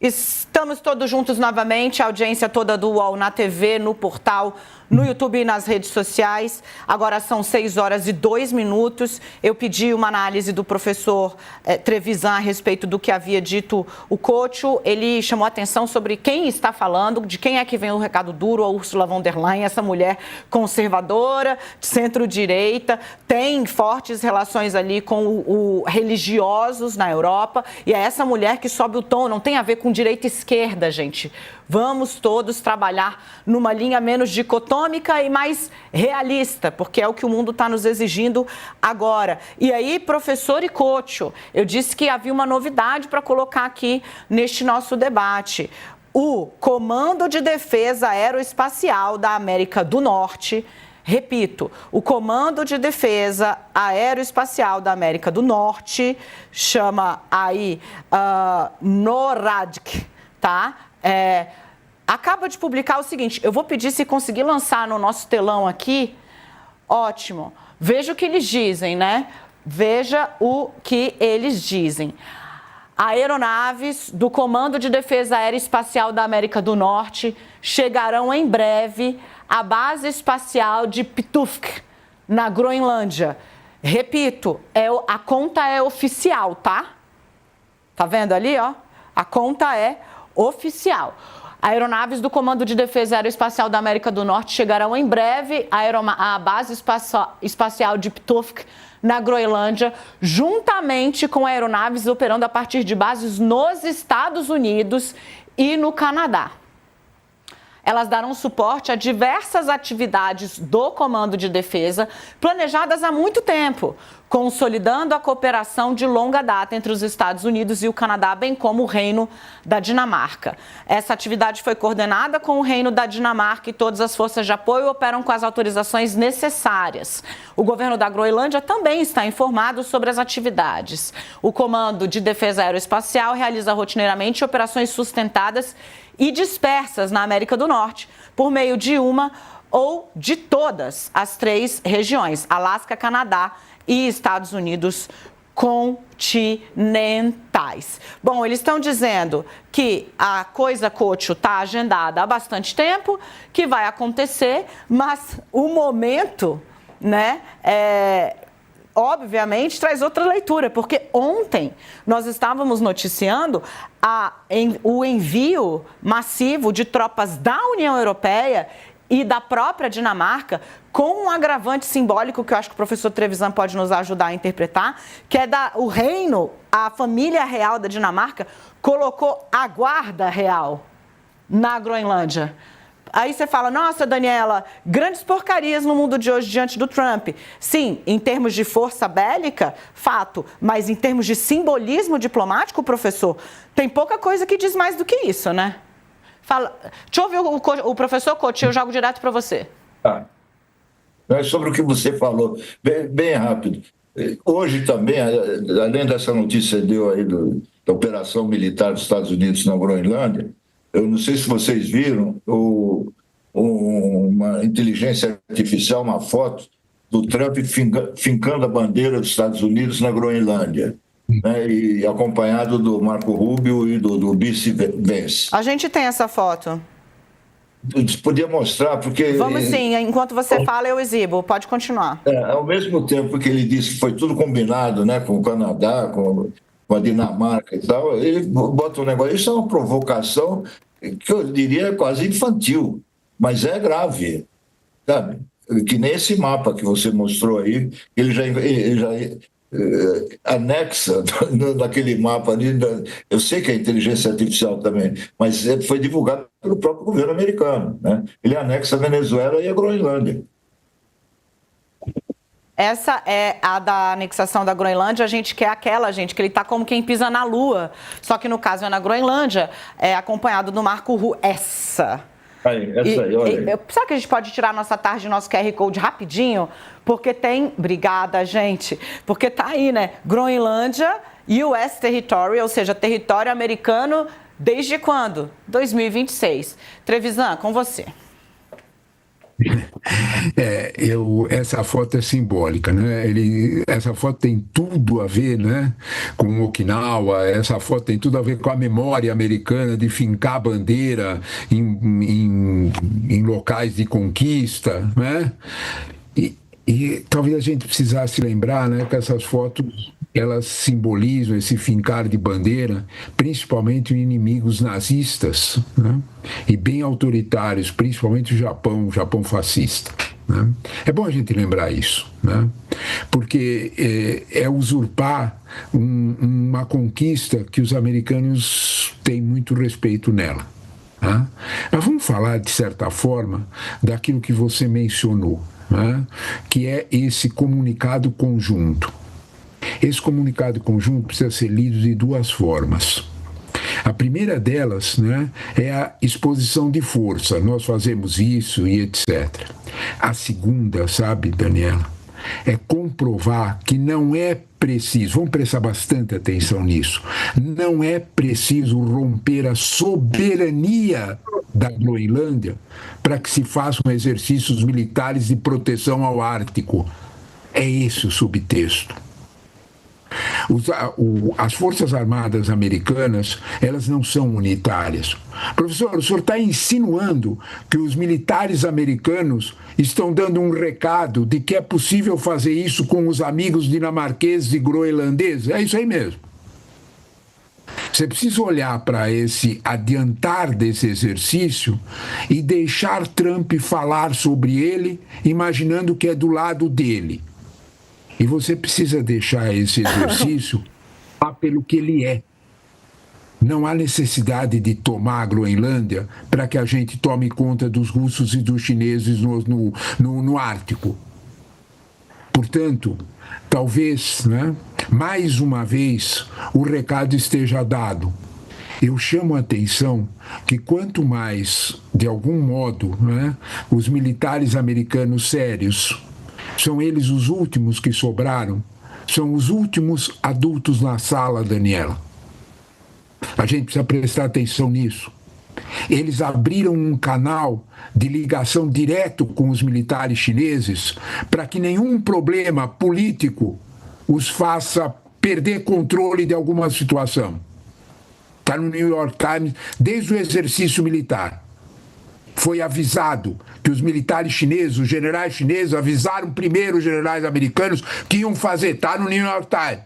Estamos todos juntos novamente, a audiência toda do UOL na TV, no portal, no YouTube e nas redes sociais. Agora são 6h02. Eu pedi uma análise do professor Trevisan a respeito do que havia dito o Couto. Ele chamou a atenção sobre quem está falando, de quem é que vem o recado duro, a Ursula von der Leyen, essa mulher conservadora, de centro-direita, tem fortes relações ali com os religiosos na Europa, e é essa mulher que sobe o tom, não tem a ver com direita e esquerda, gente. Vamos todos trabalhar numa linha menos dicotômica e mais realista, porque é o que o mundo está nos exigindo agora. E aí, professor Couto, eu disse que havia uma novidade para colocar aqui neste nosso debate. O Comando de Defesa Aeroespacial da América do Norte, repito, o Comando de Defesa Aeroespacial da América do Norte, chama aí NORAD, tá? Acaba de publicar o seguinte, eu vou pedir se conseguir lançar no nosso telão aqui, ótimo. Veja o que eles dizem, né? Veja o que eles dizem. Aeronaves do Comando de Defesa Aeroespacial da América do Norte chegarão em breve à base espacial de Pituffik, na Groenlândia. Repito, a conta é oficial, tá? Tá vendo ali, ó? A conta é oficial. Aeronaves do Comando de Defesa Aeroespacial da América do Norte chegarão em breve à base espacial de Pituffik, na Groenlândia, juntamente com aeronaves operando a partir de bases nos Estados Unidos e no Canadá. Elas darão suporte a diversas atividades do Comando de Defesa planejadas há muito tempo, consolidando a cooperação de longa data entre os Estados Unidos e o Canadá, bem como o Reino da Dinamarca. Essa atividade foi coordenada com o Reino da Dinamarca e todas as forças de apoio operam com as autorizações necessárias. O governo da Groenlândia também está informado sobre as atividades. O Comando de Defesa Aeroespacial realiza rotineiramente operações sustentadas e dispersas na América do Norte, por meio de uma ou de todas as 3 regiões, Alasca, Canadá e Estados Unidos continentais. Bom, eles estão dizendo que a coisa, Couto, está agendada há bastante tempo, que vai acontecer, mas o momento, né, obviamente, traz outra leitura, porque ontem nós estávamos noticiando o envio massivo de tropas da União Europeia e da própria Dinamarca, com um agravante simbólico que eu acho que o professor Trevisan pode nos ajudar a interpretar, que é o reino, a família real da Dinamarca, colocou a guarda real na Groenlândia. Aí você fala, nossa, Daniela, grandes porcarias no mundo de hoje diante do Trump. Sim, em termos de força bélica, fato, mas em termos de simbolismo diplomático, professor, tem pouca coisa que diz mais do que isso, né? Fala, deixa eu ouvir o professor Couto, eu jogo direto para você. Sobre o que você falou, bem rápido. Hoje também, além dessa notícia que deu aí da operação militar dos Estados Unidos na Groenlândia, eu não sei se vocês viram uma inteligência artificial, uma foto do Trump fincando a bandeira dos Estados Unidos na Groenlândia, né, e acompanhado do Marco Rubio e do Vice Vance. A gente tem essa foto. Podia mostrar, porque... Vamos sim, enquanto você fala eu exibo, pode continuar. Ao mesmo tempo que ele disse que foi tudo combinado, né, com o Canadá, com a Dinamarca e tal, ele bota um negócio, isso é uma provocação que eu diria quase infantil, mas é grave, sabe? Que nem esse mapa que você mostrou aí, ele já anexa naquele mapa ali, eu sei que é inteligência artificial também, mas foi divulgado pelo próprio governo americano, né? Ele anexa a Venezuela e a Groenlândia. Essa é a da anexação da Groenlândia, a gente quer aquela, gente, que ele está como quem pisa na Lua, só que no caso é na Groenlândia, acompanhado do Marco Rubio, essa aí, olha aí. Sabe que a gente pode tirar nossa tarde, nosso QR Code rapidinho? Porque tem, obrigada, gente, porque tá aí, né, Groenlândia, US Territory, ou seja, território americano, desde quando? 2026. Trevisan, com você. Essa foto é simbólica, né? Essa foto tem tudo a ver, né, com Okinawa, essa foto tem tudo a ver com a memória americana de fincar a bandeira em locais de conquista, né? E talvez a gente precisasse lembrar, né, que essas fotos elas simbolizam esse fincar de bandeira, principalmente em inimigos nazistas, né, e bem autoritários, principalmente o Japão fascista. Né? É bom a gente lembrar isso, né? Porque é usurpar uma conquista que os americanos têm muito respeito nela. Né? Mas vamos falar, de certa forma, daquilo que você mencionou, né? Que é esse comunicado conjunto. Esse comunicado conjunto precisa ser lido de duas formas. A primeira delas, né, é a exposição de força. Nós fazemos isso e etc. A segunda, sabe, Daniela, é comprovar que não é preciso, vamos prestar bastante atenção nisso, não é preciso romper a soberania da Groenlândia para que se façam exercícios militares de proteção ao Ártico. É esse o subtexto. As Forças Armadas americanas, elas não são unitárias. Professor, o senhor está insinuando que os militares americanos estão dando um recado de que é possível fazer isso com os amigos dinamarqueses e groenlandeses? É isso aí mesmo. Você precisa olhar para esse adiantar desse exercício e deixar Trump falar sobre ele, imaginando que é do lado dele. E você precisa deixar esse exercício pelo que ele é. Não há necessidade de tomar a Groenlândia para que a gente tome conta dos russos e dos chineses no Ártico. Portanto, talvez, né, mais uma vez, o recado esteja dado. Eu chamo a atenção que quanto mais, de algum modo, né, os militares americanos sérios, são eles os últimos que sobraram, são os últimos adultos na sala, Daniela. A gente precisa prestar atenção nisso. Eles abriram um canal de ligação direto com os militares chineses para que nenhum problema político os faça perder controle de alguma situação. Está no New York Times, desde o exercício militar. Foi avisado que os militares chineses, os generais chineses, avisaram primeiro os generais americanos que iam fazer. Está no New York Times.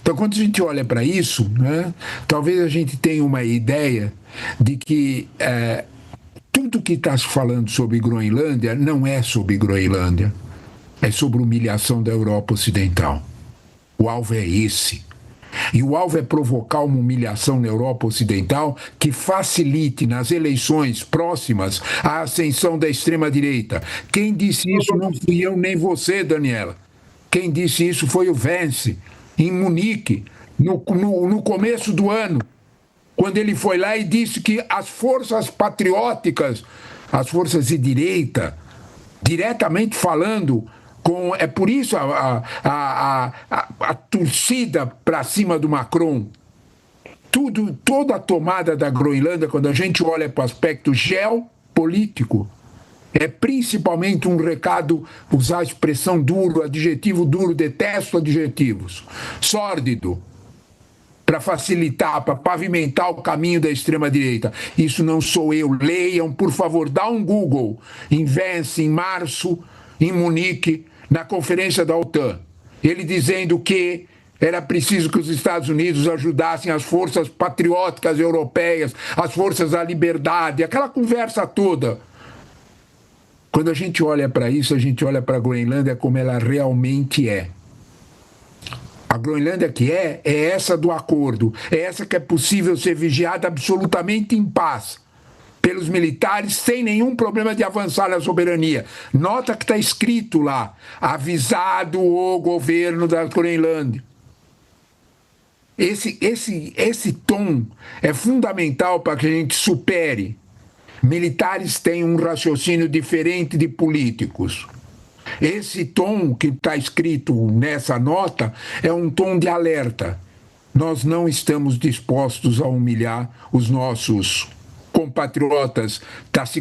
Então, quando a gente olha para isso, né, talvez a gente tenha uma ideia de que tudo que está se falando sobre Groenlândia não é sobre Groenlândia. É sobre humilhação da Europa Ocidental. O alvo é esse. E o alvo é provocar uma humilhação na Europa Ocidental que facilite nas eleições próximas a ascensão da extrema-direita. Quem disse isso não fui eu nem você, Daniela. Quem disse isso foi o Vance, em Munique, no começo do ano, quando ele foi lá e disse que as forças patrióticas, as forças de direita, diretamente falando, é por isso a torcida para cima do Macron. Toda a tomada da Groenlândia, quando a gente olha para o aspecto geopolítico, é principalmente um recado, usar a expressão duro, adjetivo duro, detesto adjetivos, sórdido, para facilitar, para pavimentar o caminho da extrema-direita. Isso não sou eu. Leiam, por favor, dá um Google. Em Vence, em março, em Munique, na conferência da OTAN, ele dizendo que era preciso que os Estados Unidos ajudassem as forças patrióticas europeias, as forças da liberdade, aquela conversa toda. Quando a gente olha para isso, a gente olha para a Groenlândia como ela realmente é. A Groenlândia que é essa do acordo, é essa que é possível ser vigiada absolutamente em paz pelos militares, sem nenhum problema de avançar na soberania. Nota que está escrito lá, avisado o governo da Groenlândia. Esse tom é fundamental para que a gente supere. Militares têm um raciocínio diferente de políticos. Esse tom que está escrito nessa nota é um tom de alerta. Nós não estamos dispostos a humilhar os nossos compatriotas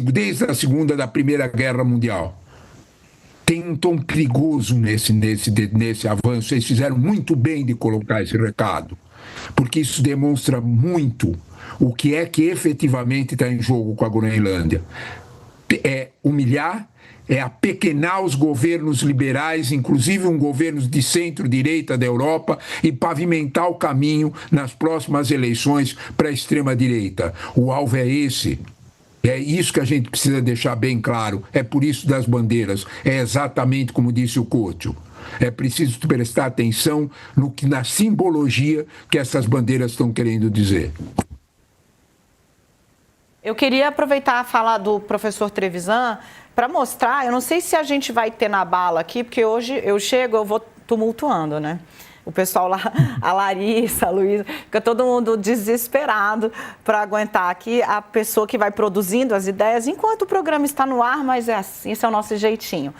desde a Segunda da Primeira Guerra Mundial. Tem um tom perigoso nesse avanço. Eles fizeram muito bem de colocar esse recado, porque isso demonstra muito o que é que efetivamente está em jogo com a Groenlândia. É humilhar, é apequenar os governos liberais, inclusive um governo de centro-direita da Europa, e pavimentar o caminho nas próximas eleições para a extrema-direita. O alvo é esse. É isso que a gente precisa deixar bem claro. É por isso das bandeiras. É exatamente como disse o Couto. É preciso prestar atenção na simbologia que essas bandeiras estão querendo dizer. Eu queria aproveitar a fala do professor Trevisan para mostrar, eu não sei se a gente vai ter na bala aqui, porque hoje eu vou tumultuando, né? O pessoal lá, a Larissa, a Luísa, fica todo mundo desesperado para aguentar aqui a pessoa que vai produzindo as ideias, enquanto o programa está no ar, mas é assim, esse é o nosso jeitinho.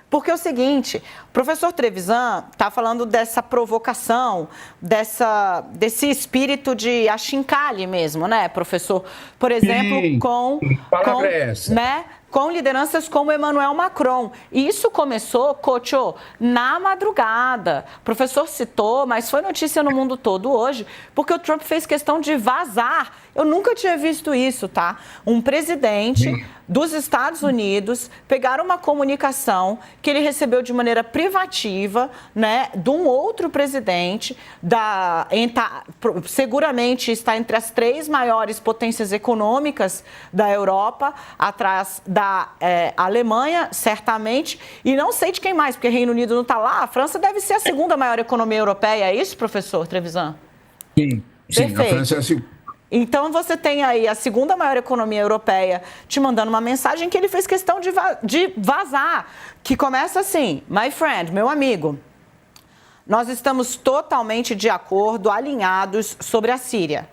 Porque é o seguinte, o professor Trevisan está falando dessa provocação, desse espírito de achincalhe mesmo, né, professor? Por exemplo, com lideranças como Emmanuel Macron. E isso começou, Couto, na madrugada. O professor citou, mas foi notícia no mundo todo hoje, porque o Trump fez questão de vazar. Eu nunca tinha visto isso, tá? Um presidente dos Estados Unidos pegar uma comunicação que ele recebeu de maneira privativa, né, de um outro presidente, seguramente está entre as 3 maiores potências econômicas da Europa, atrás da Alemanha, certamente, e não sei de quem mais, porque o Reino Unido não está lá. A França deve ser a 2ª maior economia europeia, é isso, professor Trevisan? Sim, a França é a Então, você tem aí a 2ª maior economia europeia te mandando uma mensagem que ele fez questão de vazar, que começa assim: My friend, meu amigo, nós estamos totalmente de acordo, alinhados sobre a Síria.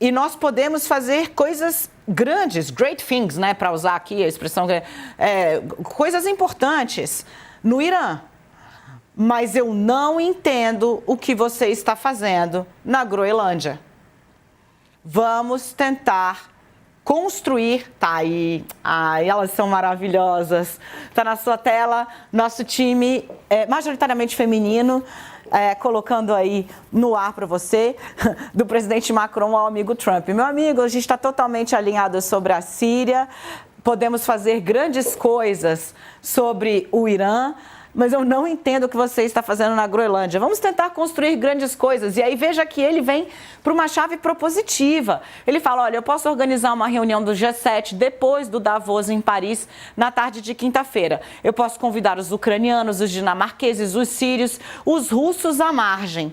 E nós podemos fazer coisas grandes, great things, né, para usar aqui a expressão, coisas importantes no Irã. Mas eu não entendo o que você está fazendo na Groenlândia. Vamos tentar construir, tá aí, elas são maravilhosas, tá na sua tela, nosso time majoritariamente feminino, colocando aí no ar para você, do presidente Macron ao amigo Trump. Meu amigo, a gente está totalmente alinhado sobre a Síria, podemos fazer grandes coisas sobre o Irã, mas eu não entendo o que você está fazendo na Groenlândia. Vamos tentar construir grandes coisas. E aí veja que ele vem para uma chave propositiva. Ele fala, olha, eu posso organizar uma reunião do G7 depois do Davos em Paris, na tarde de quinta-feira. Eu posso convidar os ucranianos, os dinamarqueses, os sírios, os russos à margem.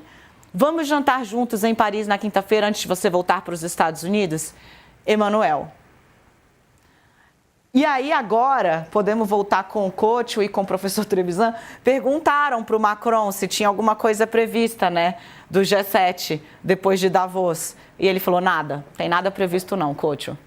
Vamos jantar juntos em Paris na quinta-feira antes de você voltar para os Estados Unidos? Emmanuel. E aí agora, podemos voltar com o Couto e com o professor Trevisan, perguntaram para o Macron se tinha alguma coisa prevista, né, do G7, depois de Davos. E ele falou, nada, tem nada previsto não, Couto.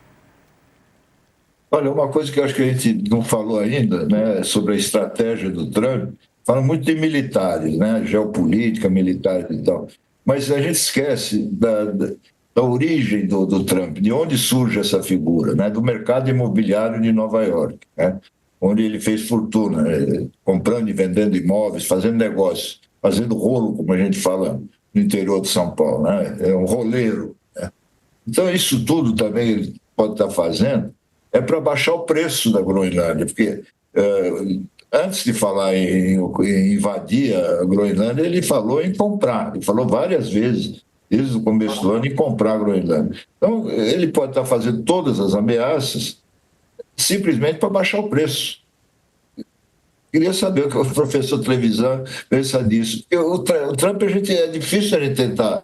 Olha, uma coisa que eu acho que a gente não falou ainda, né, sobre a estratégia do Trump, fala muito de militares, né, geopolítica, militares e tal, mas a gente esquece da origem do Trump, de onde surge essa figura, né? Do mercado imobiliário de Nova York, né? Onde ele fez fortuna, comprando e vendendo imóveis, fazendo negócios, fazendo rolo, como a gente fala no interior de São Paulo, né? É um roleiro, né? Então, isso tudo também ele pode estar fazendo para baixar o preço da Groenlândia, porque antes de falar em invadir a Groenlândia, ele falou em comprar, ele falou várias vezes, desde o começo do ano, em comprar a Groenlândia. Então, ele pode estar fazendo todas as ameaças simplesmente para baixar o preço. Queria saber o que o professor Trevisan pensa disso. O Trump, é difícil a gente tentar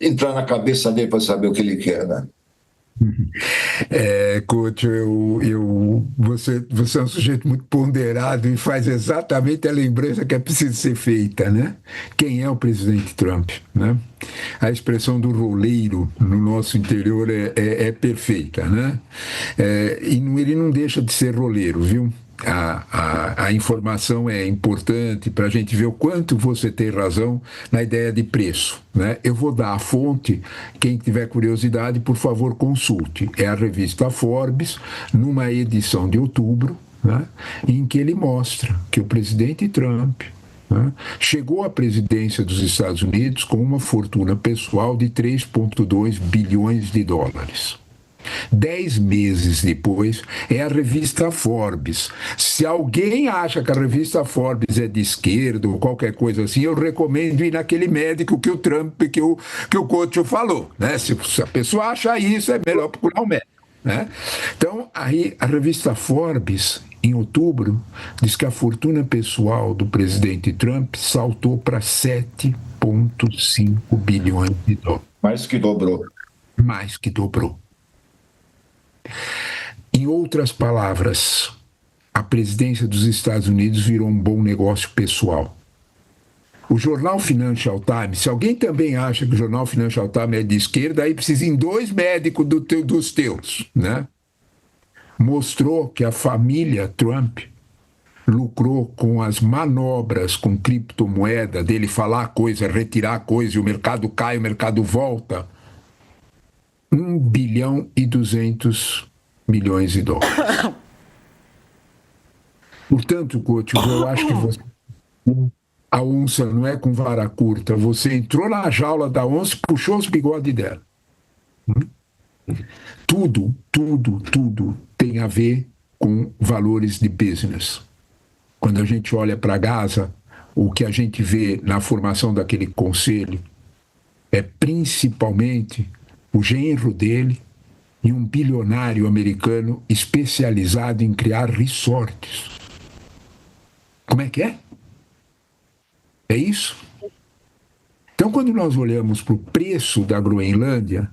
entrar na cabeça dele para saber o que ele quer, né? Couto, você é um sujeito muito ponderado e faz exatamente a lembrança que é preciso ser feita, né? Quem é o presidente Trump, né? A expressão do roleiro no nosso interior é perfeita, né? E ele não deixa de ser roleiro, viu? a informação é importante para a gente ver o quanto você tem razão na ideia de preço, né? Eu vou dar a fonte, quem tiver curiosidade, por favor, consulte. É a revista Forbes, numa edição de outubro, né, em que ele mostra que o presidente Trump, né, chegou à presidência dos Estados Unidos com uma fortuna pessoal de 3,2 bilhões de dólares. 10 meses depois, é a revista Forbes. Se alguém acha que a revista Forbes é de esquerda ou qualquer coisa assim, eu recomendo ir naquele médico que o Trump, que o Couto falou, né? Se a pessoa acha isso, é melhor procurar um médico, né? Então, aí a revista Forbes, em outubro, diz que a fortuna pessoal do presidente Trump saltou para 7,5 bilhões de dólares. Mais que dobrou. Mais que dobrou. Em outras palavras, a presidência dos Estados Unidos virou um bom negócio pessoal. O jornal Financial Times, se alguém também acha que o jornal Financial Times é de esquerda, aí precisa em 2 médicos dos teus, né? Mostrou que a família Trump lucrou com as manobras com criptomoeda, dele falar coisa, retirar coisa, e o mercado cai, o mercado volta, 1 bilhão e 200 milhões de dólares. Portanto, Couto, eu acho que você... A onça não é com vara curta. Você entrou na jaula da onça e puxou os bigodes dela. Tudo tem a ver com valores de business. Quando a gente olha para Gaza, o que a gente vê na formação daquele conselho é principalmente o genro dele e um bilionário americano especializado em criar resorts. Como é que é? É isso? Então, quando nós olhamos para o preço da Groenlândia,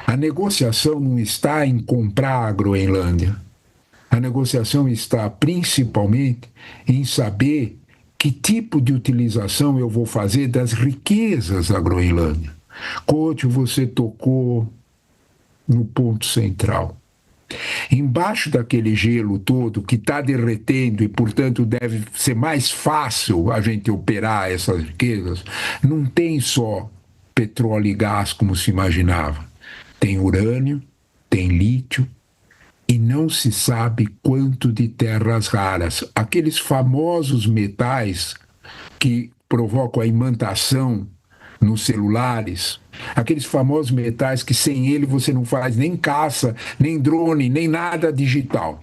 a negociação não está em comprar a Groenlândia. A negociação está principalmente em saber que tipo de utilização eu vou fazer das riquezas da Groenlândia. Couto, você tocou no ponto central. Embaixo daquele gelo todo que está derretendo e, portanto, deve ser mais fácil a gente operar essas riquezas, não tem só petróleo e gás como se imaginava. Tem urânio, tem lítio e não se sabe quanto de terras raras. Aqueles famosos metais que provocam a imantação nos celulares, aqueles famosos metais que sem ele você não faz nem caça, nem drone, nem nada digital.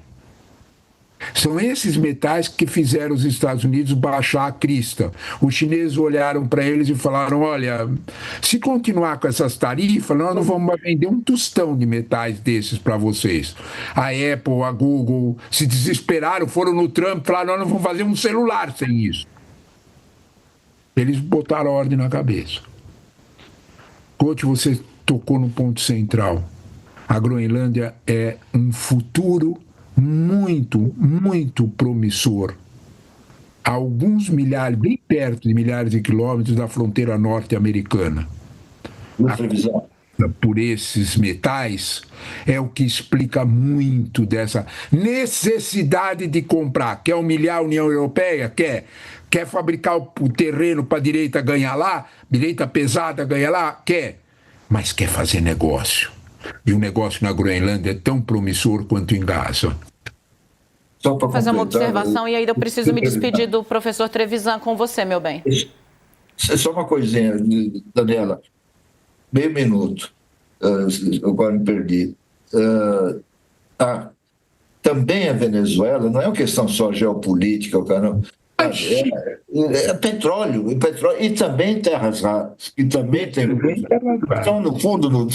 São esses metais que fizeram os Estados Unidos baixar a crista. Os chineses olharam para eles e falaram, olha, se continuar com essas tarifas, nós não vamos vender um tostão de metais desses para vocês. A Apple, a Google se desesperaram, foram no Trump e falaram, nós não vamos fazer um celular sem isso. Eles botaram ordem na cabeça. Couto, você tocou no ponto central. A Groenlândia é um futuro muito promissor. A alguns milhares, bem perto de milhares de quilômetros da fronteira norte-americana. Por esses metais é o que explica muito dessa necessidade de comprar. Quer humilhar a União Europeia? Quer fabricar o terreno para a direita ganhar lá? Direita pesada ganhar lá? Quer. Mas quer fazer negócio. E o negócio na Groenlândia é tão promissor quanto em Gaza. Vou fazer uma observação e aí eu preciso me despedir do professor Trevisan com você, meu bem. Só uma coisinha, Daniela. Meio minuto. Agora me perdi. Também a Venezuela não é uma questão só geopolítica, cara. É petróleo e também terras raras, e também tem. Então, no fundo,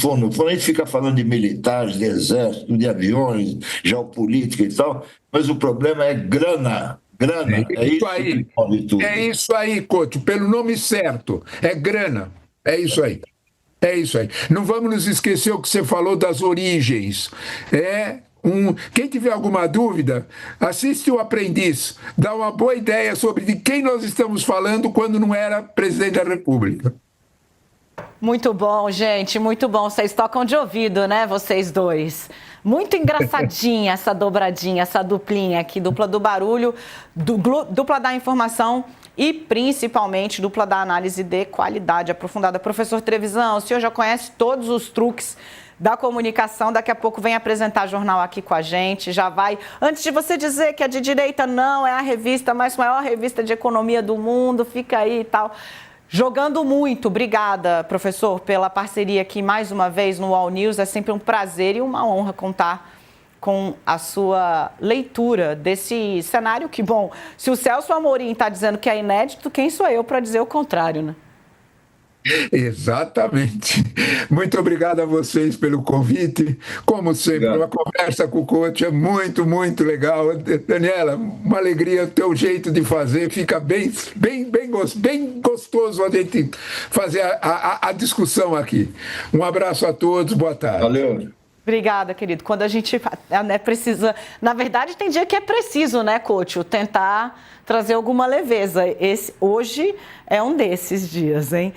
a gente fica falando de militares, de exército, de aviões, geopolítica e tal, mas o problema é grana. É isso aí. É isso aí, Couto, pelo nome certo. É grana. É isso aí. É isso aí. Não vamos nos esquecer o que você falou das origens. Quem tiver alguma dúvida, assiste o Aprendiz. Dá uma boa ideia sobre de quem nós estamos falando quando não era presidente da República. Muito bom, gente, muito bom. Vocês tocam de ouvido, né, vocês dois? Muito engraçadinha essa dobradinha, essa duplinha aqui, dupla do barulho, dupla da informação e principalmente dupla da análise de qualidade aprofundada. Professor Trevisan, o senhor já conhece todos os truques da comunicação, daqui a pouco vem apresentar jornal aqui com a gente, já vai. Antes de você dizer que a de direita não é a revista, mas maior revista de economia do mundo, fica aí e tal. Jogando muito, obrigada, professor, pela parceria aqui mais uma vez no All News. É sempre um prazer e uma honra contar com a sua leitura desse cenário que, bom, se o Celso Amorim está dizendo que é inédito, quem sou eu para dizer o contrário, né? Exatamente. Muito obrigado a vocês pelo convite. Como sempre, uma conversa com o coach é muito, muito legal. Daniela, uma alegria o teu jeito de fazer. Fica bem gostoso a gente fazer a discussão aqui. Um abraço a todos, boa tarde. Valeu. Obrigada, querido. Quando a gente precisa... Na verdade, tem dia que é preciso, né, coach? Tentar trazer alguma leveza. Hoje é um desses dias, hein?